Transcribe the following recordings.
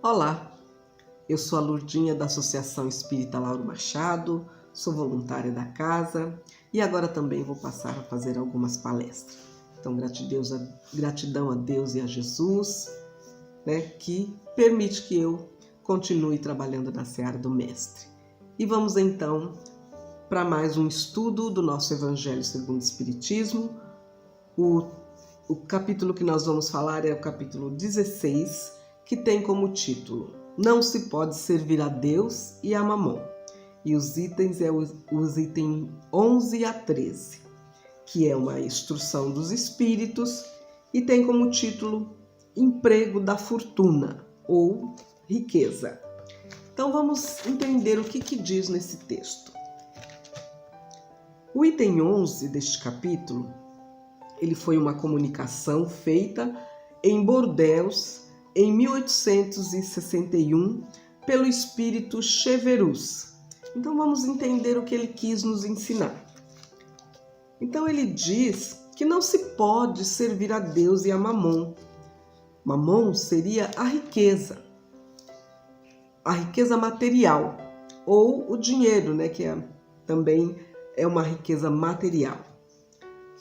Olá, eu sou a Lurdinha da Associação Espírita Lauro Machado, sou voluntária da casa e agora também vou passar a fazer algumas palestras. Então, gratidão a Deus e a Jesus, que permite que eu continue trabalhando na seara do Mestre. E vamos então para mais um estudo do nosso Evangelho segundo o Espiritismo. O capítulo que nós vamos falar é o capítulo 16, que tem como título Não se pode servir a Deus e a Mamon. E os itens os itens 11 a 13, que é uma instrução dos espíritos e tem como título Emprego da Fortuna ou Riqueza. Então vamos entender o que diz nesse texto. O item 11 deste capítulo, ele foi uma comunicação feita em Bordeaux em 1861 pelo espírito Cheverus. Então vamos entender o que ele quis nos ensinar. Então ele diz que não se pode servir a Deus e a Mamon. Mamon seria a riqueza material, ou o dinheiro, que também é uma riqueza material.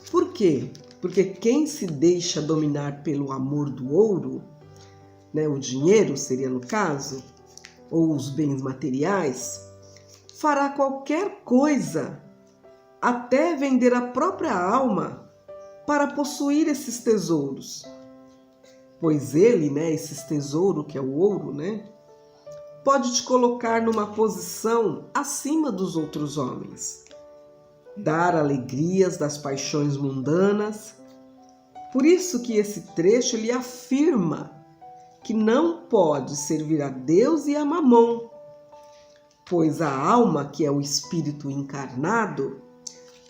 Por quê? Porque quem se deixa dominar pelo amor do ouro, o dinheiro seria no caso, ou os bens materiais, fará qualquer coisa, até vender a própria alma para possuir esses tesouros. Pois ele, esses tesouros, que é o ouro, pode te colocar numa posição acima dos outros homens, dar alegrias das paixões mundanas. Por isso que esse trecho ele afirma que não pode servir a Deus e a Mamon, pois a alma, que é o espírito encarnado,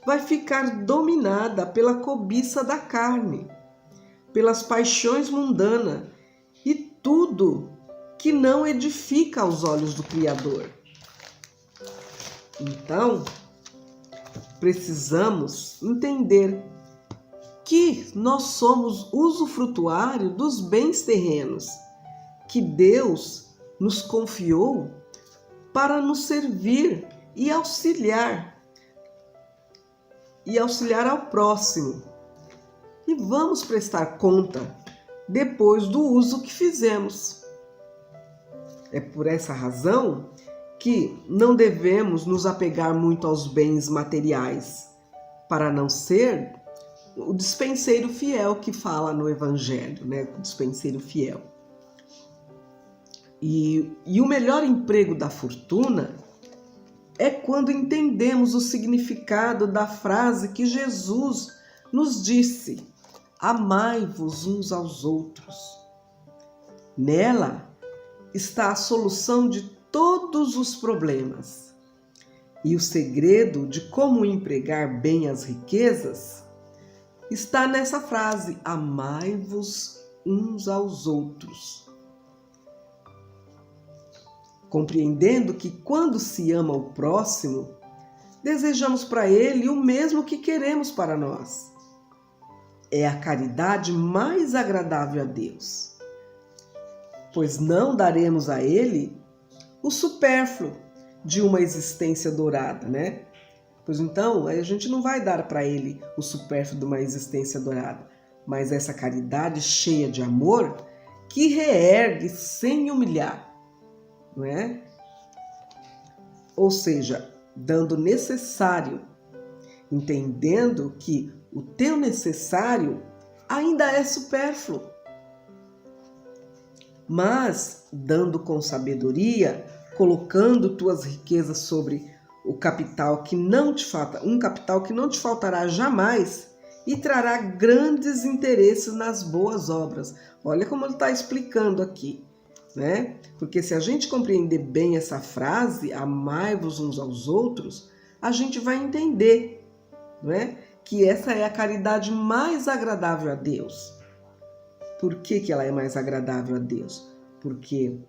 vai ficar dominada pela cobiça da carne, pelas paixões mundanas e tudo que não edifica aos olhos do Criador. Então, precisamos entender que nós somos usufrutuário dos bens terrenos que Deus nos confiou para nos servir e auxiliar ao próximo. E vamos prestar conta depois do uso que fizemos. É por essa razão que não devemos nos apegar muito aos bens materiais, para não ser o dispenseiro fiel que fala no Evangelho, o dispenseiro fiel. E o melhor emprego da fortuna é quando entendemos o significado da frase que Jesus nos disse: amai-vos uns aos outros. Nela está a solução de todos os problemas. E o segredo de como empregar bem as riquezas está nessa frase: amai-vos uns aos outros. Compreendendo que quando se ama o próximo, desejamos para ele o mesmo que queremos para nós. É a caridade mais agradável a Deus, pois não daremos a ele o supérfluo de uma existência dourada, Pois então, a gente não vai dar para ele o supérfluo de uma existência dourada, mas essa caridade cheia de amor que reergue sem humilhar, Ou seja, dando necessário, entendendo que o teu necessário ainda é supérfluo, mas dando com sabedoria, colocando tuas riquezas sobre o capital que não te falta, um capital que não te faltará jamais e trará grandes interesses nas boas obras. Olha como ele está explicando aqui, Porque se a gente compreender bem essa frase, amai-vos uns aos outros, a gente vai entender, que essa é a caridade mais agradável a Deus. Por que ela é mais agradável a Deus? Porque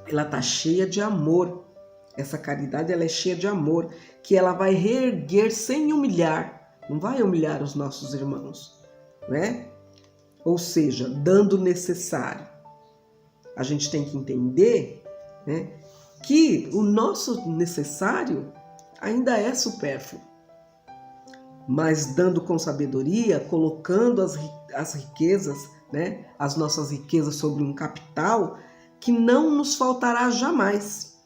ela está cheia de amor. Essa caridade ela é cheia de amor, que ela vai reerguer sem humilhar. Não vai humilhar os nossos irmãos, Ou seja, dando o necessário. a gente tem que entender, né, que o nosso necessário ainda é supérfluo, mas dando com sabedoria, colocando as riquezas, né, as nossas riquezas sobre um capital que não nos faltará jamais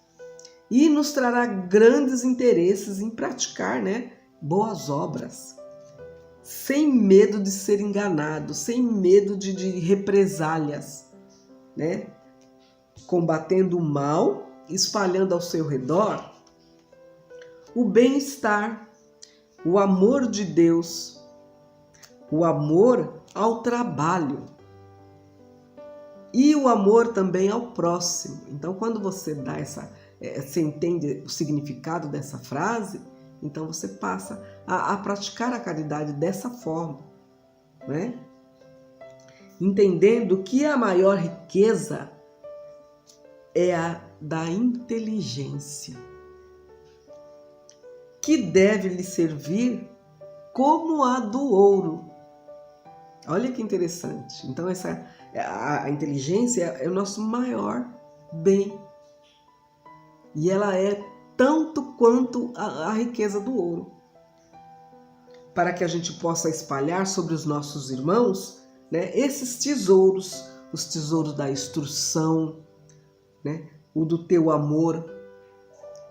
e nos trará grandes interesses em praticar, né, boas obras, sem medo de ser enganado, sem medo de represálias, né, combatendo o mal, espalhando ao seu redor o bem-estar, o amor de Deus, o amor ao trabalho e o amor também ao próximo. Então, quando você dá você entende o significado dessa frase, então você passa a praticar a caridade dessa forma, né? Entendendo que a maior riqueza é a da inteligência, que deve lhe servir como a do ouro. Olha que interessante. Então, a inteligência é o nosso maior bem. E ela é tanto quanto a riqueza do ouro. Para que a gente possa espalhar sobre os nossos irmãos, né, esses tesouros, os tesouros da instrução, né, o do teu amor.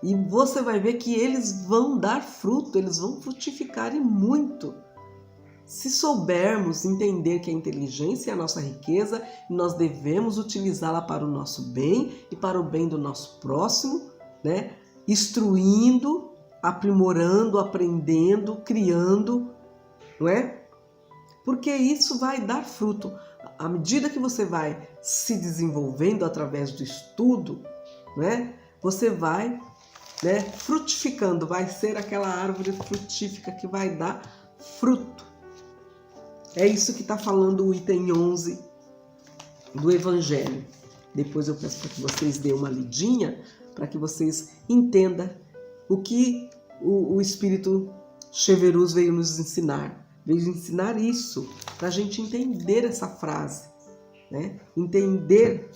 E você vai ver que eles vão dar fruto, eles vão frutificar e muito. Se soubermos entender que a inteligência é a nossa riqueza, nós devemos utilizá-la para o nosso bem e para o bem do nosso próximo, né? Instruindo, aprimorando, aprendendo, criando, não é? Porque isso vai dar fruto. À medida que você vai se desenvolvendo através do estudo, né? Você vai, né, frutificando, vai ser aquela árvore frutífica que vai dar fruto. É isso que está falando o item 11 do Evangelho. Depois eu peço para que vocês dêem uma lidinha, para que vocês entendam o que o Espírito Cheverus veio nos ensinar. Veio ensinar isso, para a gente entender essa frase, né? Entender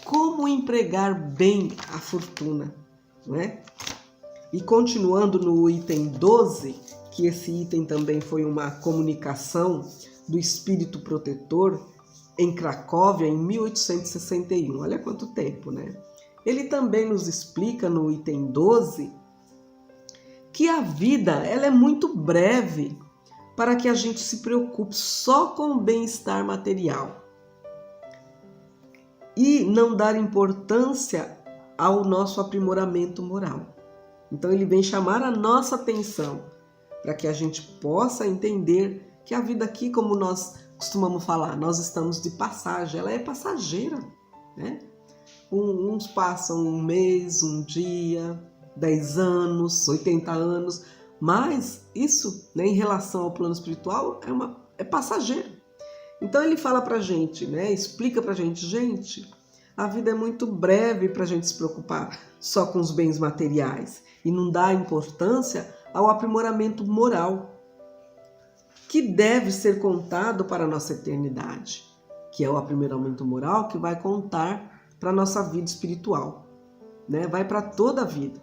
como empregar bem a fortuna, não é? E continuando no item 12, que esse item também foi uma comunicação do Espírito Protetor em Cracóvia em 1861. Olha quanto tempo, né? Ele também nos explica no item 12 que a vida ela é muito breve para que a gente se preocupe só com o bem-estar material e não dar importância ao nosso aprimoramento moral. Então ele vem chamar a nossa atenção para que a gente possa entender que a vida aqui, como nós costumamos falar, nós estamos de passagem, ela é passageira, né? Uns passam um mês, um dia, 10 anos, 80 anos, mas isso, né, em relação ao plano espiritual, é passageiro. Então ele fala pra gente, né, explica pra gente, a vida é muito breve para a gente se preocupar só com os bens materiais e não dá importância ao aprimoramento moral, que deve ser contado para a nossa eternidade, que é o aprimoramento moral que vai contar para a nossa vida espiritual, né? Vai para toda a vida.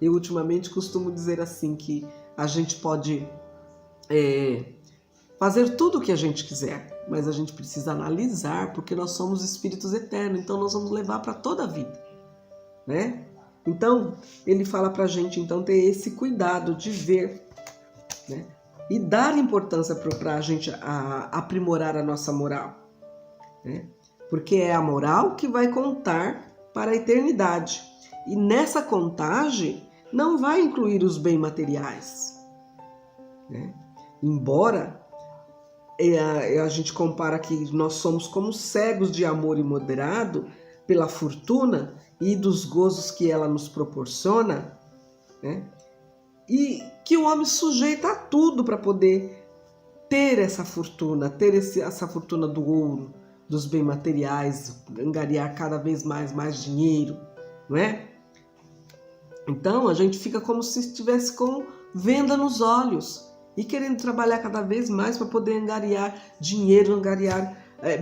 Eu ultimamente costumo dizer assim que a gente pode fazer tudo o que a gente quiser, mas a gente precisa analisar, porque nós somos espíritos eternos, então nós vamos levar para toda a vida, né? Então, ele fala para a gente então ter esse cuidado de ver, né? E dar importância para a gente aprimorar a nossa moral, né? Porque é a moral que vai contar para a eternidade. E nessa contagem não vai incluir os bens materiais, né? Embora a gente compara que nós somos como cegos de amor imoderado pela fortuna e dos gozos que ela nos proporciona, né? E que o homem sujeita a tudo para poder ter essa fortuna, essa fortuna do ouro, dos bens materiais, angariar cada vez mais dinheiro, não é? Então a gente fica como se estivesse com venda nos olhos e querendo trabalhar cada vez mais para poder angariar dinheiro, angariar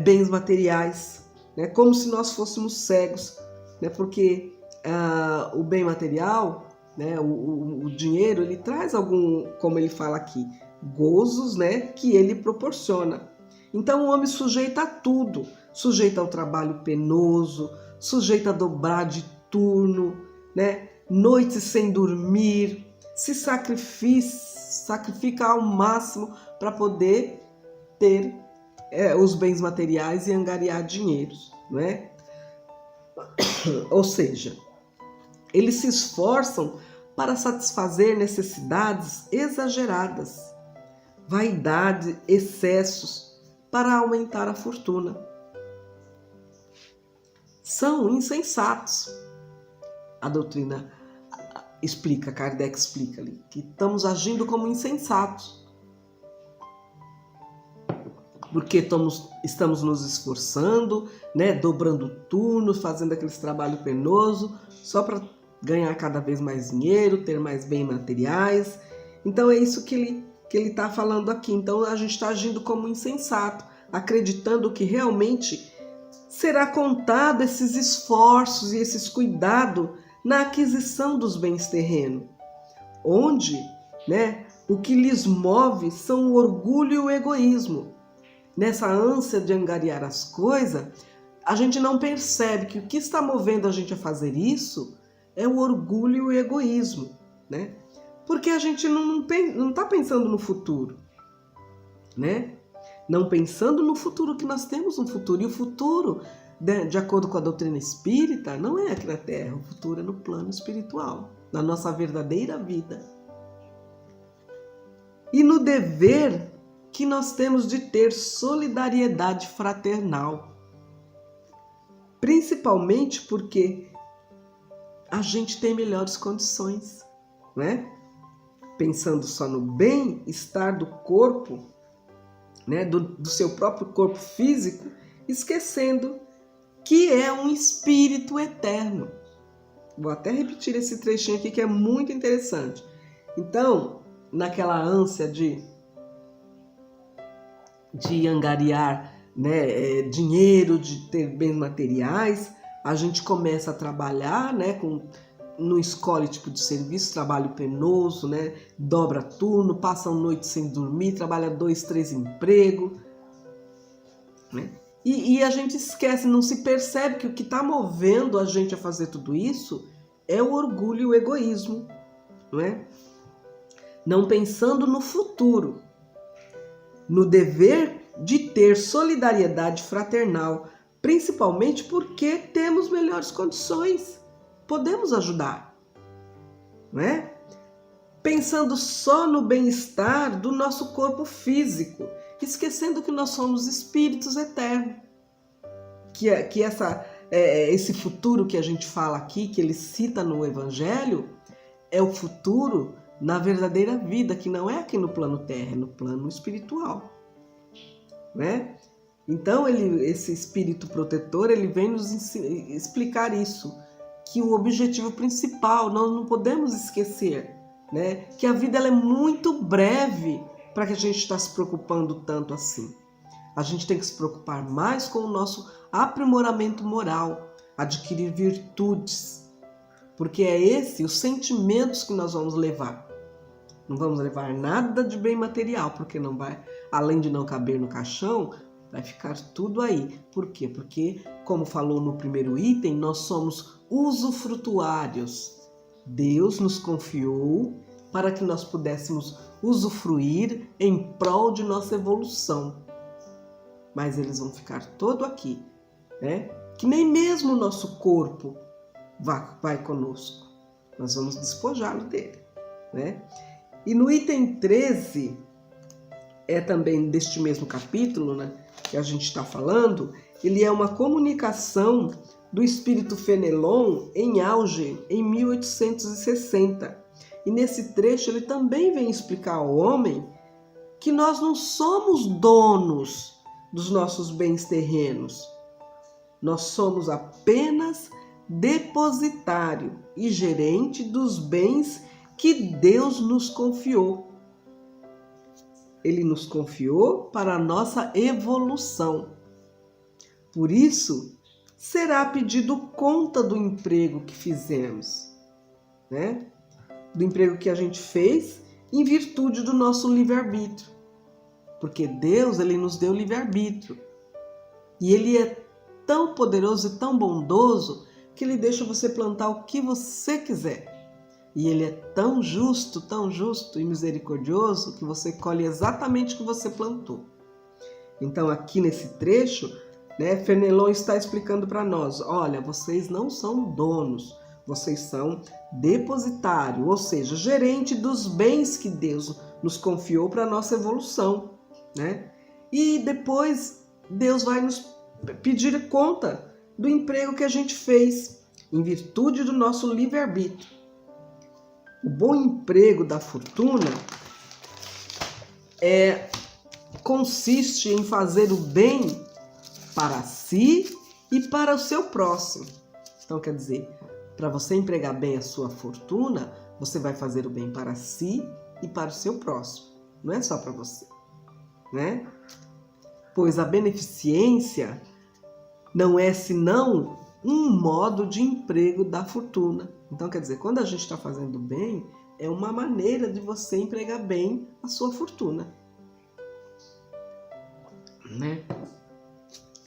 bens materiais, né? Como se nós fôssemos cegos, né? Porque o bem material, né? O dinheiro, ele traz como ele fala aqui, gozos, né? Que ele proporciona. Então o homem sujeita a tudo, sujeita ao trabalho penoso, sujeita a dobrar de turno, né? Noites sem dormir, se sacrifica ao máximo para poder ter os bens materiais e angariar dinheiros, não é? Ou seja, eles se esforçam para satisfazer necessidades exageradas, vaidade, excessos, para aumentar a fortuna. São insensatos. A doutrina explica, Kardec explica ali, que estamos agindo como insensatos. Porque estamos nos esforçando, né, dobrando turnos, fazendo aquele trabalho penoso, só para ganhar cada vez mais dinheiro, ter mais bens materiais. Então é isso que ele está falando aqui. Então a gente está agindo como insensato, acreditando que realmente será contado esses esforços e esses cuidados na aquisição dos bens terrenos, onde, né, o que lhes move são o orgulho e o egoísmo. Nessa ânsia de angariar as coisas, a gente não percebe que o que está movendo a gente a fazer isso é o orgulho e o egoísmo, né? Porque a gente não está pensando no futuro, né? Não pensando no futuro, que nós temos um futuro. E o futuro, de acordo com a doutrina espírita, não é aqui na Terra. O futuro é no plano espiritual, na nossa verdadeira vida. E no dever que nós temos de ter solidariedade fraternal. Principalmente porque a gente tem melhores condições, né? Pensando só no bem-estar do corpo, né? Do seu próprio corpo físico, esquecendo que é um espírito eterno. Vou até repetir esse trechinho aqui que é muito interessante. Então, naquela ânsia de angariar, né, dinheiro, de ter bens materiais, a gente começa a trabalhar, né, não escolhe tipo de serviço, trabalho penoso, né, dobra turno, passa uma noite sem dormir, trabalha 2, 3 empregos, né? E a gente esquece, não se percebe que o que está movendo a gente a fazer tudo isso é o orgulho e o egoísmo, não é? Não pensando no futuro, no dever de ter solidariedade fraternal, principalmente porque temos melhores condições, podemos ajudar, não é? Pensando só no bem-estar do nosso corpo físico, esquecendo que nós somos espíritos eternos, que esse futuro que a gente fala aqui, que ele cita no Evangelho, é o futuro na verdadeira vida, que não é aqui no plano terra, é no plano espiritual, né? Então esse espírito protetor, ele vem nos explicar isso, que o objetivo principal, nós não podemos esquecer, né? Que a vida ela é muito breve para que a gente está se preocupando tanto assim. A gente tem que se preocupar mais com o nosso aprimoramento moral, adquirir virtudes, porque é os sentimentos que nós vamos levar. Não vamos levar nada de bem material, porque não vai, além de não caber no caixão, vai ficar tudo aí. Por quê? Porque, como falou no primeiro item, nós somos usufrutuários. Deus nos confiou para que nós pudéssemos usufruir em prol de nossa evolução. Mas eles vão ficar todo aqui, né? Que nem mesmo o nosso corpo vai conosco. Nós vamos despojá-lo dele, né? E no item 13, é também deste mesmo capítulo, né, que a gente está falando, ele é uma comunicação do espírito Fenelon em auge em 1860. E nesse trecho ele também vem explicar ao homem que nós não somos donos dos nossos bens terrenos. Nós somos apenas depositário e gerente dos bens que Deus nos confiou. Ele nos confiou para a nossa evolução. Por isso será pedido conta do emprego que fizemos, né? Do emprego que a gente fez em virtude do nosso livre-arbítrio. Porque Deus, ele nos deu livre-arbítrio. E ele é tão poderoso e tão bondoso que ele deixa você plantar o que você quiser. E ele é tão justo e misericordioso que você colhe exatamente o que você plantou. Então aqui nesse trecho, né, Fenelon está explicando para nós, olha, vocês não são donos, vocês são depositário, ou seja, gerente dos bens que Deus nos confiou para a nossa evolução, né? E depois Deus vai nos pedir conta do emprego que a gente fez em virtude do nosso livre-arbítrio. O bom emprego da fortuna consiste em fazer o bem para si e para o seu próximo. Então, quer dizer, para você empregar bem a sua fortuna, você vai fazer o bem para si e para o seu próximo. Não é só para você, né? Pois a beneficência não é senão um modo de emprego da fortuna. Então, quer dizer, quando a gente está fazendo bem, é uma maneira de você empregar bem a sua fortuna, né?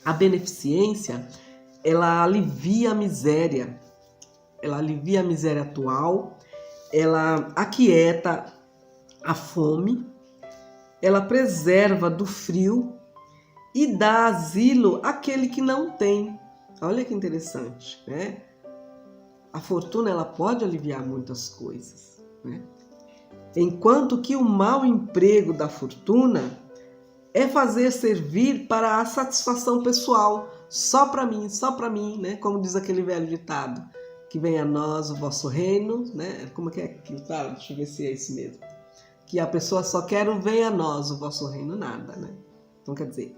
A beneficência, ela alivia a miséria. Ela alivia a miséria atual, ela aquieta a fome, ela preserva do frio e dá asilo àquele que não tem. Olha que interessante, né? A fortuna, ela pode aliviar muitas coisas, né? Enquanto que o mau emprego da fortuna é fazer servir para a satisfação pessoal, só para mim, né? Como diz aquele velho ditado, que venha a nós o vosso reino, né? Como é aquilo? Tá? Deixa eu ver se é isso mesmo. Que a pessoa só quer o venha a nós o vosso reino, nada, né? Então, quer dizer,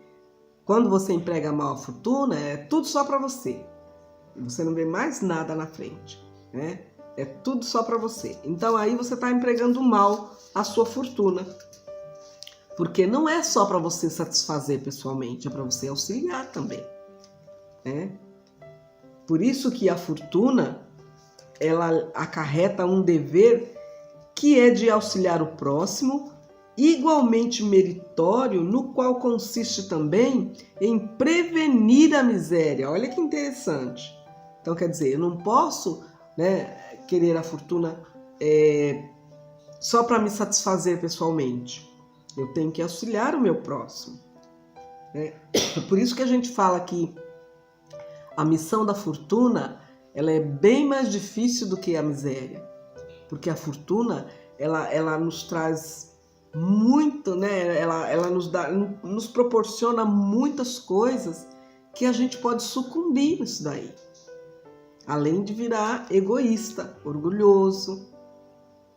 quando você emprega mal a fortuna, é tudo só para você. Você não vê mais nada na frente, né? É tudo só para você. Então, aí você está empregando mal a sua fortuna. Porque não é só para você satisfazer pessoalmente, é para você auxiliar também, né? Por isso que a fortuna, ela acarreta um dever que é de auxiliar o próximo, igualmente meritório, no qual consiste também em prevenir a miséria. Olha que interessante. Então, quer dizer, eu não posso, né, querer a fortuna só para me satisfazer pessoalmente. Eu tenho que auxiliar o meu próximo, né? Por isso que a gente fala que a missão da fortuna, ela é bem mais difícil do que a miséria. Porque a fortuna, ela nos traz muito, né? Ela nos proporciona muitas coisas que a gente pode sucumbir nisso daí. Além de virar egoísta, orgulhoso,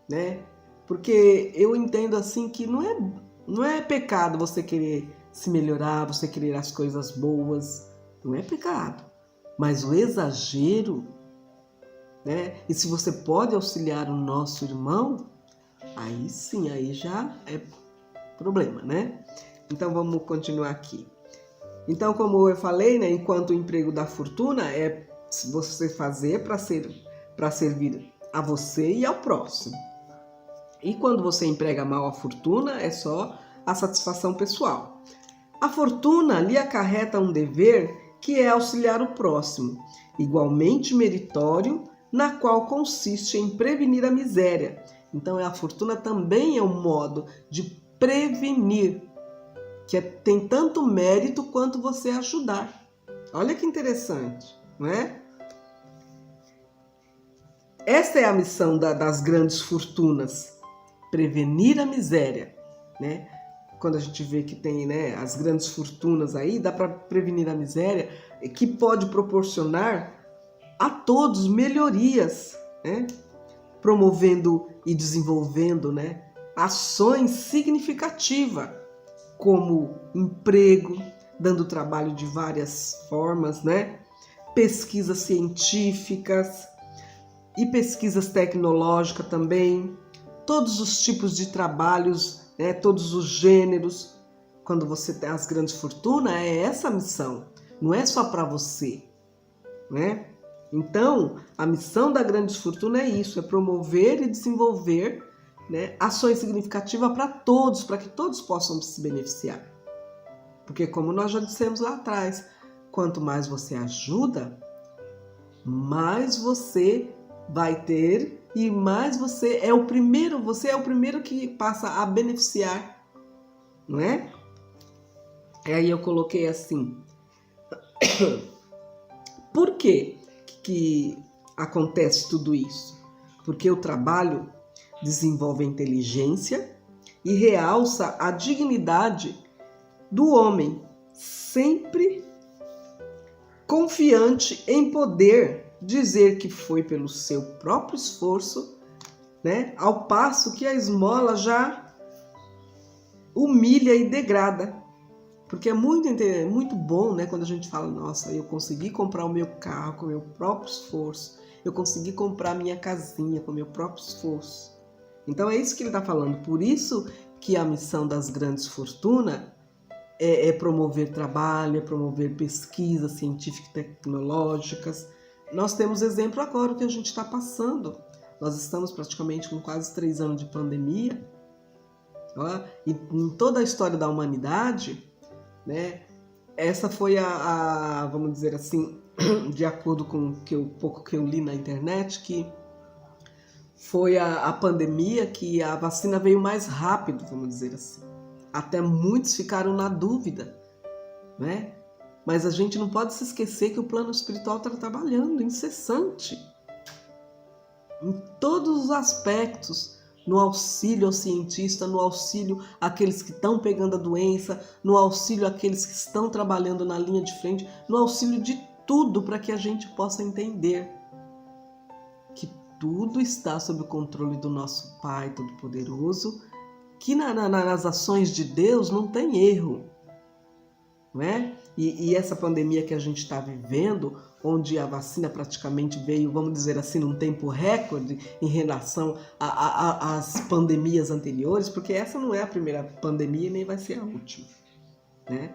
né? Porque eu entendo assim que não é pecado você querer se melhorar, você querer as coisas boas. Não é pecado. Mas o exagero, né? E se você pode auxiliar o nosso irmão, aí sim, aí já é problema, né? Então vamos continuar aqui. Então, como eu falei, né, enquanto o emprego da fortuna é você fazer para servir a você e ao próximo. E quando você emprega mal a fortuna, é só a satisfação pessoal. A fortuna lhe acarreta um dever que é auxiliar o próximo, igualmente meritório, na qual consiste em prevenir a miséria. Então, a fortuna também é um modo de prevenir, que tem tanto mérito quanto você ajudar. Olha que interessante, não é? Essa é a missão das grandes fortunas, prevenir a miséria, né? Quando a gente vê que tem, né, as grandes fortunas aí, dá para prevenir a miséria, que pode proporcionar a todos melhorias, né? Promovendo e desenvolvendo, né, ações significativas, como emprego, dando trabalho de várias formas, né? Pesquisas científicas e pesquisas tecnológicas também, todos os tipos de trabalhos, né, todos os gêneros. Quando você tem as grandes fortunas, é essa a missão, não é só para você, né? Então, a missão da grande fortuna é isso, é promover e desenvolver, né, ações significativas para todos, para que todos possam se beneficiar. Porque como nós já dissemos lá atrás, quanto mais você ajuda, mais você vai ter e mais você é o primeiro que passa a beneficiar, não é? E aí eu coloquei assim, por quê que acontece tudo isso? Porque o trabalho desenvolve a inteligência e realça a dignidade do homem, sempre confiante em poder dizer que foi pelo seu próprio esforço, né? Ao passo que a esmola já humilha e degrada. Porque é muito bom, né, quando a gente fala, nossa, eu consegui comprar o meu carro com o meu próprio esforço, eu consegui comprar a minha casinha com o meu próprio esforço. Então é isso que ele está falando. Por isso que a missão das grandes fortunas é promover trabalho, é promover pesquisas científicas e tecnológicas. Nós temos exemplo agora o que a gente está passando. Nós estamos praticamente com quase 3 anos de pandemia. E em toda a história da humanidade, né, essa foi vamos dizer assim, de acordo com o pouco que eu li na internet, que foi a pandemia que a vacina veio mais rápido, vamos dizer assim. Até muitos ficaram na dúvida, né? Mas a gente não pode se esquecer que o plano espiritual está trabalhando incessante em todos os aspectos, no auxílio ao cientista, no auxílio àqueles que estão pegando a doença, no auxílio àqueles que estão trabalhando na linha de frente, no auxílio de tudo para que a gente possa entender que tudo está sob o controle do nosso Pai Todo-Poderoso, que nas ações de Deus não tem erro, não é? E essa pandemia que a gente está vivendo, onde a vacina praticamente veio, vamos dizer assim, num tempo recorde em relação às pandemias anteriores, porque essa não é a primeira pandemia e nem vai ser a última, né?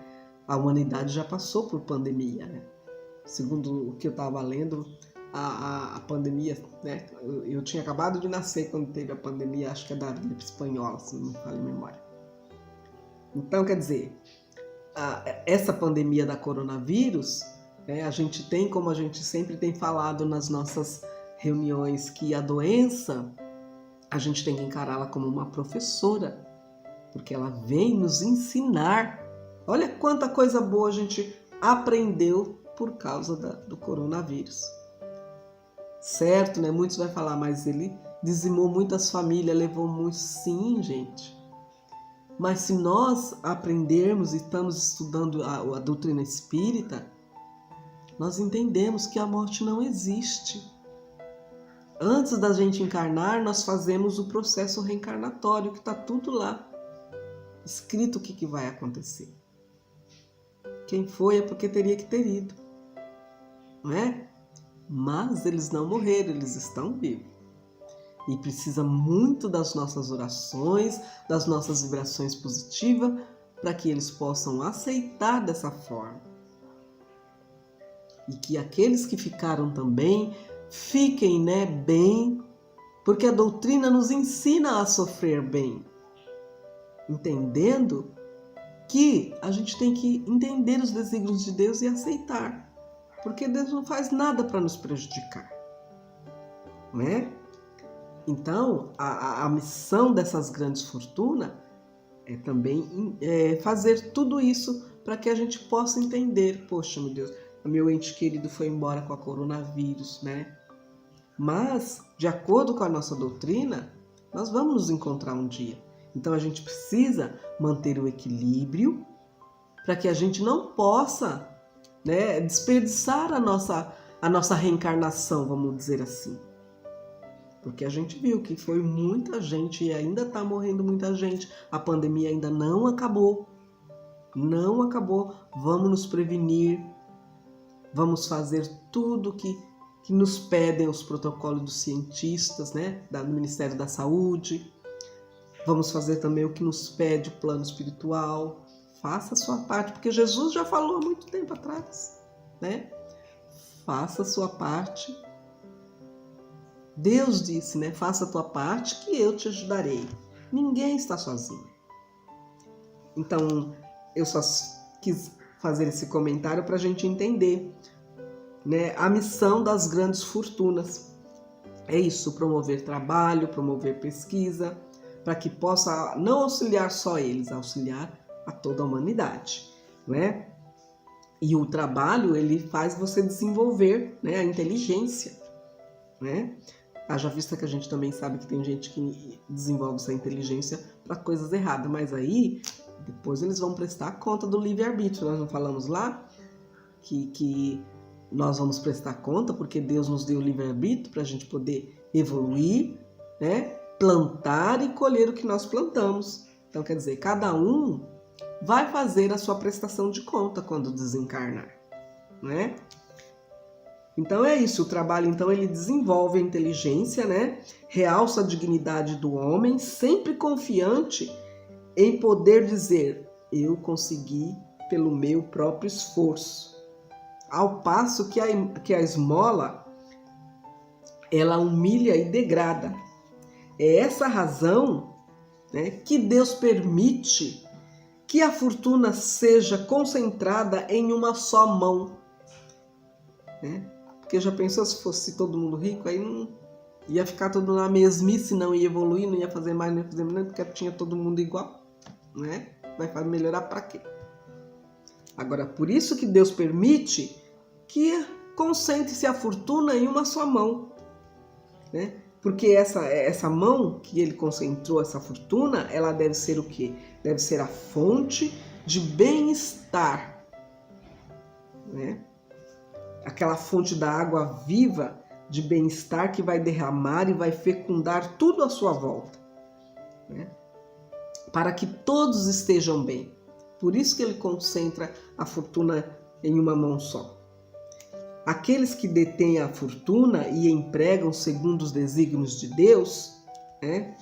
A humanidade já passou por pandemia, né? Segundo o que eu estava lendo, a pandemia, né? Eu tinha acabado de nascer quando teve a pandemia, acho que é da gripe espanhola, se não me falha a memória. Então, quer dizer, essa pandemia da coronavírus, né, a gente tem, como a gente sempre tem falado nas nossas reuniões, que a doença, a gente tem que encará-la como uma professora, porque ela vem nos ensinar. Olha quanta coisa boa a gente aprendeu por causa do coronavírus. Certo, né? Muitos vão falar, mas ele dizimou muitas famílias, levou muitos. Sim, gente. Mas se nós aprendermos e estamos estudando a doutrina espírita, nós entendemos que a morte não existe. Antes da gente encarnar, nós fazemos o processo reencarnatório, que está tudo lá, escrito o que vai acontecer. Quem foi é porque teria que ter ido, não é? Mas eles não morreram, eles estão vivos. E precisa muito das nossas orações, das nossas vibrações positivas, para que eles possam aceitar dessa forma. E que aqueles que ficaram também fiquem, né, bem, porque a doutrina nos ensina a sofrer bem. Entendendo que a gente tem que entender os desígnios de Deus e aceitar. Porque Deus não faz nada para nos prejudicar, né? Então, a missão dessas grandes fortunas é também fazer tudo isso para que a gente possa entender, poxa, meu Deus, meu ente querido foi embora com a coronavírus, né? Mas, de acordo com a nossa doutrina, nós vamos nos encontrar um dia. Então, a gente precisa manter o equilíbrio para que a gente não possa, né, desperdiçar a nossa reencarnação, vamos dizer assim. Porque a gente viu que foi muita gente e ainda está morrendo muita gente. A pandemia ainda não acabou. Não acabou. Vamos nos prevenir. Vamos fazer tudo que nos pedem os protocolos dos cientistas, né, do Ministério da Saúde. Vamos fazer também o que nos pede o plano espiritual. Faça a sua parte, porque Jesus já falou há muito tempo atrás, né? faça a sua parte. Deus disse, né? Faça a tua parte que eu te ajudarei. Ninguém está sozinho. Então, eu só quis fazer esse comentário para a gente entender, né, a missão das grandes fortunas. É isso, promover trabalho, promover pesquisa, para que possa não auxiliar só eles, auxiliar a toda a humanidade, né? E o trabalho, ele faz você desenvolver, né, a inteligência, né? Haja vista que a gente também sabe que tem gente que desenvolve essa inteligência para coisas erradas, mas aí depois eles vão prestar conta do livre-arbítrio. Nós não falamos lá que nós vamos prestar conta porque Deus nos deu o livre-arbítrio para a gente poder evoluir, né? Plantar e colher o que nós plantamos. Então, quer dizer, cada um vai fazer a sua prestação de conta quando desencarnar, né? Então é isso, o trabalho então ele desenvolve a inteligência, né? Realça a dignidade do homem, sempre confiante em poder dizer, eu consegui pelo meu próprio esforço. Ao passo que a esmola, ela humilha e degrada. É essa razão, né, que Deus permite que a fortuna seja concentrada em uma só mão, né? Porque já pensou se fosse todo mundo rico, aí não ia ficar todo na mesmice, não ia evoluir, não ia fazer mais, não ia fazer menos, porque tinha todo mundo igual, né? Vai melhorar para quê? Agora, por isso que Deus permite que concentre-se a fortuna em uma só mão, né? Porque essa mão que ele concentrou essa fortuna, ela deve ser o quê? Deve ser a fonte de bem-estar, né? Aquela fonte da água viva de bem-estar que vai derramar e vai fecundar tudo à sua volta, né? Para que todos estejam bem. Por isso que ele concentra a fortuna em uma mão só. Aqueles que detêm a fortuna e empregam segundo os desígnios de Deus, né?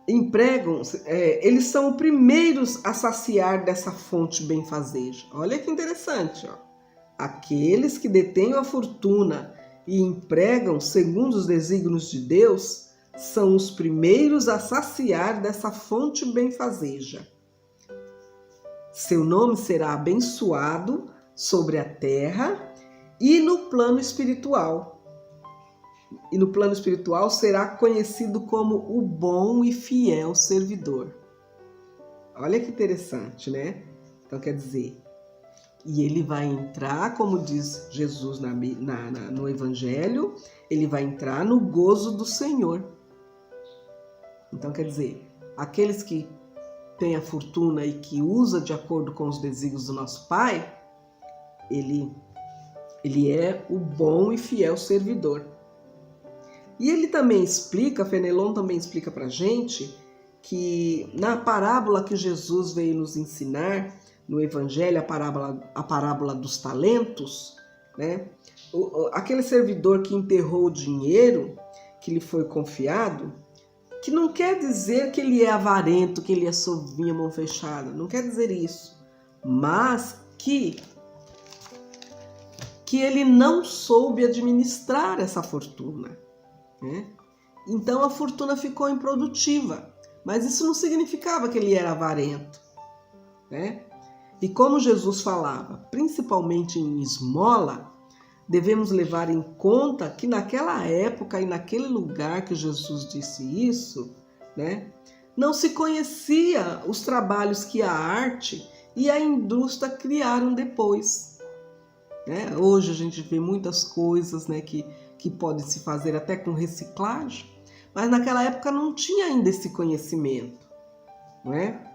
Eles são os primeiros a saciar dessa fonte benfazeja. Olha que interessante, ó. Aqueles que detêm a fortuna e empregam segundo os desígnios de Deus são os primeiros a saciar dessa fonte benfazeja. Seu nome será abençoado sobre a terra e no plano espiritual. E no plano espiritual será conhecido como o bom e fiel servidor. Olha que interessante, né? Então quer dizer, e ele vai entrar, como diz Jesus no Evangelho, ele vai entrar no gozo do Senhor. Então quer dizer, aqueles que têm a fortuna e que usa de acordo com os desígnios do nosso Pai, ele é o bom e fiel servidor. E ele também explica, Fenelon também explica para a gente, que na parábola que Jesus veio nos ensinar, no Evangelho, a parábola dos talentos, né? Aquele servidor que enterrou o dinheiro que lhe foi confiado, que não quer dizer que ele é avarento, que ele é sovinho, mão fechada, não quer dizer isso, mas que ele não soube administrar essa fortuna, né? Então a fortuna ficou improdutiva, mas isso não significava que ele era avarento, né? E como Jesus falava, principalmente em esmola, devemos levar em conta que naquela época e naquele lugar que Jesus disse isso, né, não se conhecia os trabalhos que a arte e a indústria criaram depois, né? Hoje a gente vê muitas coisas, né, que podem se fazer até com reciclagem, mas naquela época não tinha ainda esse conhecimento, não é?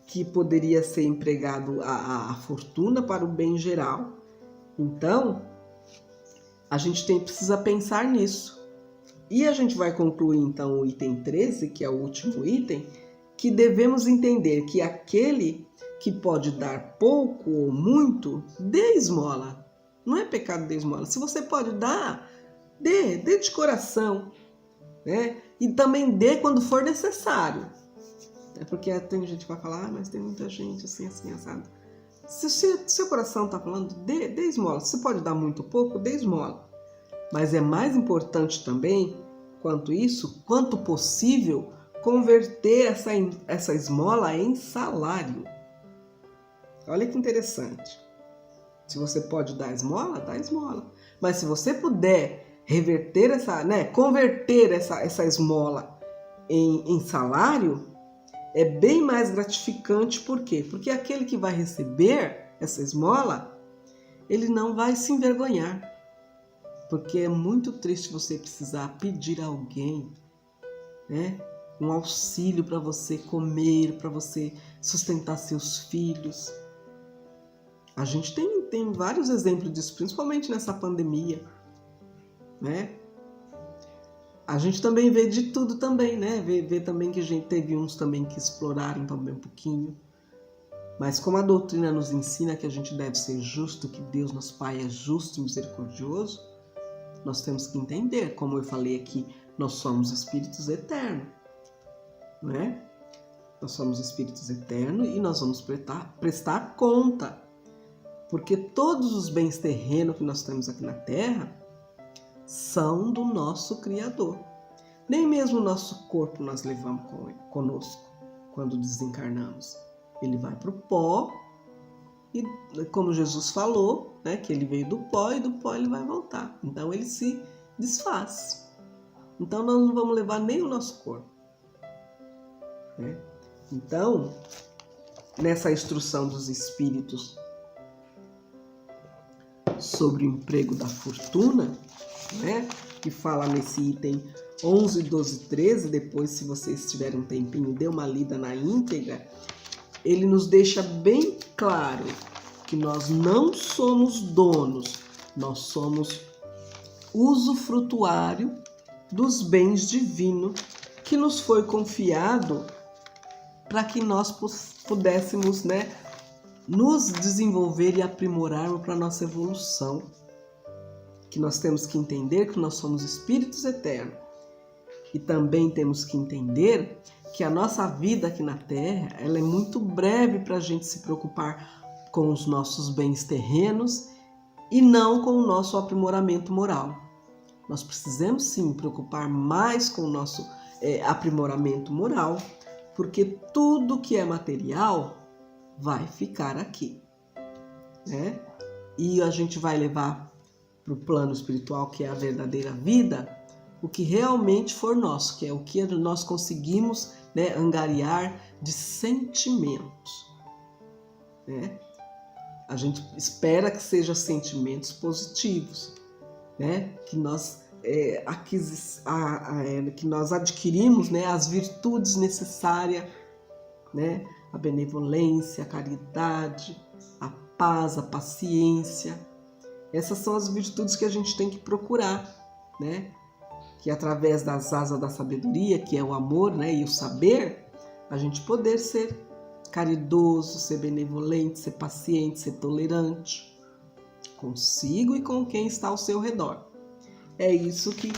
Que poderia ser empregado a fortuna para o bem geral. Então, a gente precisa pensar nisso. E a gente vai concluir então o item 13, que é o último item, que devemos entender que aquele que pode dar pouco ou muito, dê esmola. Não é pecado dar esmola. Se você pode dar, dê de coração, né? E também dê quando for necessário. É porque tem gente que vai falar, mas tem muita gente assim, assado. Se o seu coração está falando, dê esmola. Você pode dar muito pouco, dê esmola. Mas é mais importante também, quanto possível, converter essa esmola em salário. Olha que interessante. Se você pode dar esmola, dá esmola. Mas se você puder converter essa esmola em salário, é bem mais gratificante. Por quê? Porque aquele que vai receber essa esmola, ele não vai se envergonhar. Porque é muito triste você precisar pedir a alguém, né, um auxílio para você comer, para você sustentar seus filhos. A gente tem vários exemplos disso, principalmente nessa pandemia, né? A gente também vê de tudo também, né? Vê também que a gente teve uns também que exploraram também um pouquinho. Mas como a doutrina nos ensina que a gente deve ser justo, que Deus, nosso Pai, é justo e misericordioso, nós temos que entender, como eu falei aqui, nós somos espíritos eternos, né? Nós somos espíritos eternos e nós vamos prestar conta, porque todos os bens terrenos que nós temos aqui na Terra são do nosso Criador. Nem mesmo o nosso corpo nós levamos conosco quando desencarnamos. Ele vai para o pó e, como Jesus falou, né, que ele veio do pó e do pó ele vai voltar. Então ele se desfaz. Então nós não vamos levar nem o nosso corpo, né? Então, nessa instrução dos espíritos sobre o emprego da fortuna, né, que fala nesse item 11, 12, 13, depois, se vocês tiverem um tempinho, dê uma lida na íntegra, ele nos deixa bem claro que nós não somos donos, nós somos usufrutuário dos bens divinos que nos foi confiado para que nós pudéssemos, né, nos desenvolver e aprimorarmos para a nossa evolução. Que nós temos que entender que nós somos espíritos eternos. E também temos que entender que a nossa vida aqui na Terra, ela é muito breve para a gente se preocupar com os nossos bens terrenos e não com o nosso aprimoramento moral. Nós precisamos sim preocupar mais com o nosso aprimoramento moral, porque tudo que é material vai ficar aqui, né? E a gente vai levar para o plano espiritual, que é a verdadeira vida, o que realmente for nosso, que é o que nós conseguimos, né, angariar de sentimentos, né? A gente espera que sejam sentimentos positivos, né? Que nós adquirimos, né, as virtudes necessárias, né? A benevolência, a caridade, a paz, a paciência. Essas são as virtudes que a gente tem que procurar, né? Que através das asas da sabedoria, que é o amor, né, e o saber, a gente poder ser caridoso, ser benevolente, ser paciente, ser tolerante consigo e com quem está ao seu redor. É isso que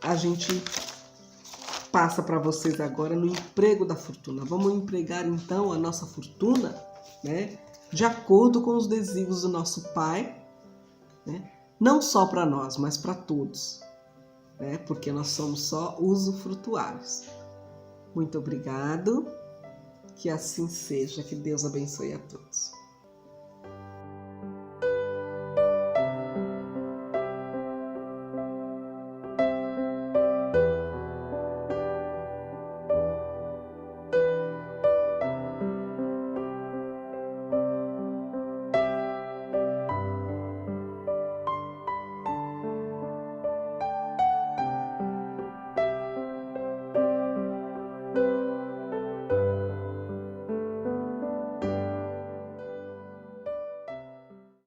a gente passa para vocês agora no emprego da fortuna. Vamos empregar então a nossa fortuna, né, de acordo com os desígnios do nosso Pai, né? Não só para nós, mas para todos, né? Porque nós somos só usufrutuários. Muito obrigado, que assim seja, que Deus abençoe a todos.